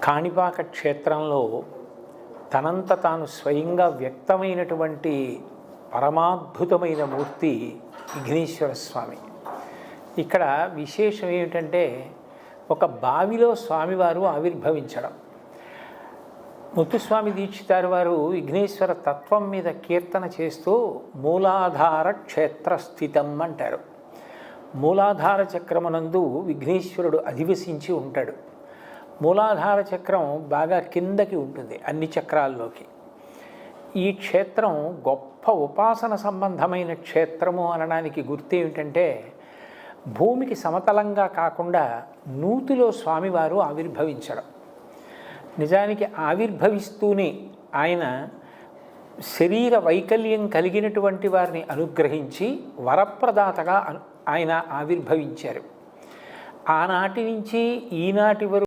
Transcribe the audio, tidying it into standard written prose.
కాణిపాక క్షేత్రంలో తనంత తాను స్వయంగా వ్యక్తమైనటువంటి పరమాద్భుతమైన మూర్తి విఘ్నేశ్వర స్వామి. ఇక్కడ విశేషం ఏమిటంటే ఒక బావిలో స్వామివారు ఆవిర్భవించడం. ముత్తుస్వామి దీక్షితారు వారు విఘ్నేశ్వర తత్వం మీద కీర్తన చేస్తూ మూలాధార క్షేత్రస్థితం అంటారు. మూలాధార చక్రమునందు విఘ్నేశ్వరుడు అధివసించి ఉంటాడు. మూలాధార చక్రం బాగా కిందకి ఉంటుంది అన్ని చక్రాల్లోకి. ఈ క్షేత్రం గొప్ప ఉపాసన సంబంధమైన క్షేత్రము అనడానికి గుర్తు ఏమిటంటే భూమికి సమతలంగా కాకుండా నూతిలో స్వామివారు ఆవిర్భవించడం. నిజానికి ఆవిర్భవిస్తూనే ఆయన శరీర వైకల్యం కలిగినటువంటి వారిని అనుగ్రహించి వరప్రదాతగా ఆయన ఆవిర్భవించారు. ఆనాటి నుంచి ఈనాటి వరకు